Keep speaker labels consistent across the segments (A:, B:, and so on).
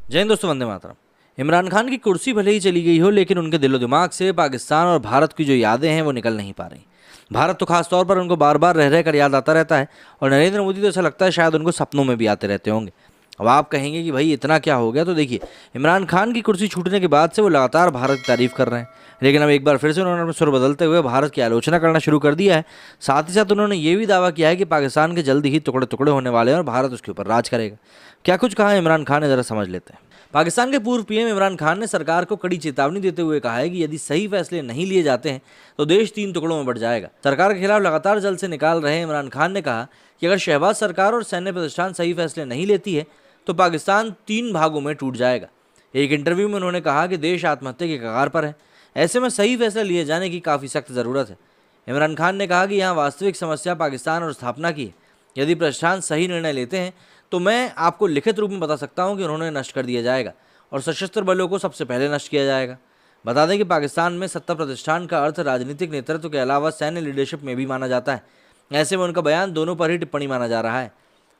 A: जय हिंद दोस्तों, वंदे मातरम। इमरान खान की कुर्सी भले ही चली गई हो, लेकिन उनके दिलो दिमाग से पाकिस्तान और भारत की जो यादें हैं वो निकल नहीं पा रही। भारत तो खास तौर पर उनको बार बार रह रह कर याद आता रहता है, और नरेंद्र मोदी तो ऐसा लगता है शायद उनको सपनों में भी आते रहते होंगे। अब आप कहेंगे कि भाई इतना क्या हो गया, तो देखिए, इमरान खान की कुर्सी छूटने के बाद से वो लगातार भारत की तारीफ कर रहे हैं, लेकिन अब एक बार फिर से उन्होंने अपना सुर बदलते हुए भारत की आलोचना करना शुरू कर दिया है। साथ ही साथ उन्होंने ये भी दावा किया है कि पाकिस्तान के जल्द ही टुकड़े टुकड़े होने वाले हैं और भारत उसके ऊपर राज करेगा। क्या कुछ कहा है इमरान खान ने, जरा समझ लेते हैं। पाकिस्तान के पूर्व पीएम इमरान खान ने सरकार को कड़ी चेतावनी देते हुए कहा है कि यदि सही फैसले नहीं लिए जाते हैं तो देश 3 टुकड़ों में बढ़ जाएगा। सरकार के खिलाफ लगातार जल से निकाल रहे इमरान खान ने कहा कि अगर शहबाज सरकार और सैन्य प्रतिष्ठान सही फैसले नहीं लेती है तो पाकिस्तान 3 भागों में टूट जाएगा। एक इंटरव्यू में उन्होंने कहा कि देश आत्महत्या के कगार पर है, ऐसे में सही फैसला लिए जाने की काफ़ी सख्त ज़रूरत है। इमरान खान ने कहा कि यहाँ वास्तविक समस्या पाकिस्तान और स्थापना की है। यदि प्रतिष्ठान सही निर्णय लेते हैं तो मैं आपको लिखित रूप में बता सकता हूँ कि उन्होंने नष्ट कर दिया जाएगा और सशस्त्र बलों को सबसे पहले नष्ट किया जाएगा। बता दें कि पाकिस्तान में सत्ता प्रतिष्ठान का अर्थ राजनीतिक नेतृत्व के अलावा सैन्य लीडरशिप में भी माना जाता है। ऐसे में उनका बयान दोनों पर ही टिप्पणी माना जा रहा है।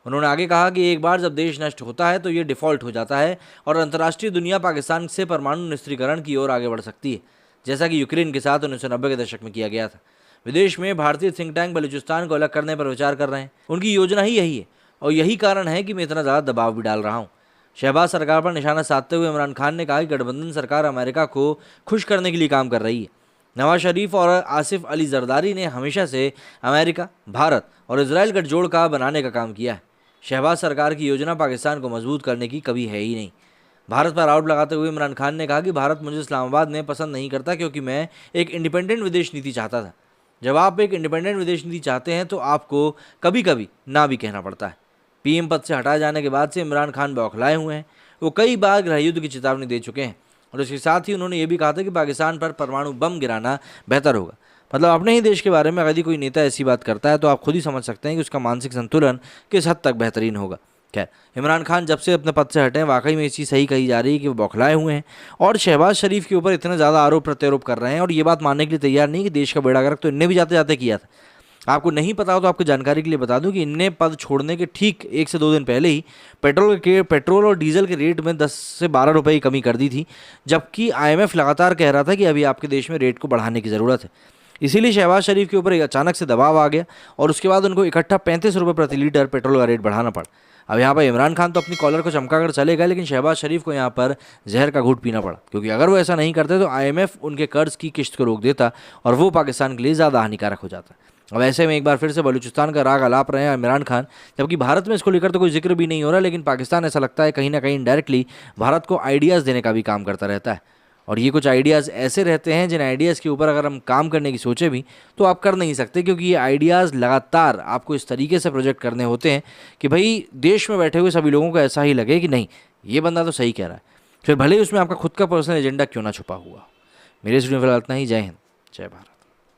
A: उन्होंने आगे कहा कि एक बार जब देश नष्ट होता है तो ये डिफ़ॉल्ट हो जाता है और अंतर्राष्ट्रीय दुनिया पाकिस्तान से परमाणु निस्त्रीकरण की ओर आगे बढ़ सकती है, जैसा कि यूक्रेन के साथ 1990 के दशक में किया गया था। विदेश में भारतीय थिंक टैंक बलूचिस्तान को अलग करने पर विचार कर रहे हैं। उनकी योजना ही यही है और यही कारण है कि मैं इतना ज़्यादा दबाव भी डाल रहा हूँ। शहबाज सरकार पर निशाना साधते हुए इमरान खान ने कहा कि गठबंधन सरकार अमेरिका को खुश करने के लिए काम कर रही है। नवाज शरीफ और आसिफ अली जरदारी ने हमेशा से अमेरिका, भारत और इजराइल गठजोड़ का बनाने का काम किया है। शहबाज सरकार की योजना पाकिस्तान को मजबूत करने की कभी है ही नहीं। भारत पर आरोप लगाते हुए इमरान खान ने कहा कि भारत मुझे इस्लामाबाद में पसंद नहीं करता क्योंकि मैं एक इंडिपेंडेंट विदेश नीति चाहता था। जब आप एक इंडिपेंडेंट विदेश नीति चाहते हैं तो आपको कभी कभी ना भी कहना पड़ता है। पीएम पद से हटाए जाने के बाद से इमरान खान बौखलाए हुए हैं। वो कई बार गृहयुद्ध की चेतावनी दे चुके हैं और इसके साथ ही उन्होंने ये भी कहा था कि पाकिस्तान पर परमाणु बम गिराना बेहतर होगा। मतलब अपने ही देश के बारे में यदि कोई नेता ऐसी बात करता है तो आप खुद ही समझ सकते हैं कि उसका मानसिक संतुलन किस हद तक बेहतरीन होगा। खैर, इमरान खान जब से अपने पद से हटे हैं, वाकई में ये चीज़ सही कही जा रही है कि वो बौखलाए हुए हैं और शहबाज शरीफ के ऊपर इतने ज़्यादा आरोप प्रत्यारोप कर रहे हैं और ये बात मानने के लिए तैयार नहीं कि देश का बेड़ा गर्क तो इनने भी जाते जाते किया था। आपको नहीं पता हो तो आपकी जानकारी के लिए बता दूं कि इनने पद छोड़ने के ठीक 1 से 2 दिन पहले ही पेट्रोल और डीजल के रेट में 10 से 12 रुपए की कमी कर दी थी, जबकि IMF लगातार कह रहा था कि अभी आपके देश में रेट को बढ़ाने की ज़रूरत है। इसीलिए शहबाज शरीफ के ऊपर एक अचानक से दबाव आ गया और उसके बाद उनको इकट्ठा 35 रुपये प्रति लीटर पेट्रोल का रेट बढ़ाना पड़ा। अब यहाँ पर इमरान खान तो अपनी कॉलर को चमका कर चले गए, लेकिन शहबाज शरीफ को यहाँ पर जहर का घूंट पीना पड़ा, क्योंकि अगर वो ऐसा नहीं करते तो IMF उनके कर्ज की किश्त को रोक देता और वो पाकिस्तान के लिए ज़्यादा हानिकारक हो जाता। अब ऐसे में एक बार फिर से बलूचिस्तान का राग अलाप रहे हैं इमरान खान, जबकि भारत में इसको लेकर तो कोई जिक्र भी नहीं हो रहा, लेकिन पाकिस्तान ऐसा लगता है कहीं ना कहीं इनडायरेक्टली भारत को आइडियाज़ देने का भी काम करता रहता है। और ये कुछ आइडियाज़ ऐसे रहते हैं जिन आइडियाज़ के ऊपर अगर हम काम करने की सोचे भी तो आप कर नहीं सकते, क्योंकि ये आइडियाज़ लगातार आपको इस तरीके से प्रोजेक्ट करने होते हैं कि भाई देश में बैठे हुए सभी लोगों को ऐसा ही लगे कि नहीं, ये बंदा तो सही कह रहा है, फिर भले ही उसमें आपका खुद का पर्सनल एजेंडा क्यों ना छुपा हुआ। मेरे स्टूडियो में फिलहाल इतना ही। जय हिंद, जय भारत।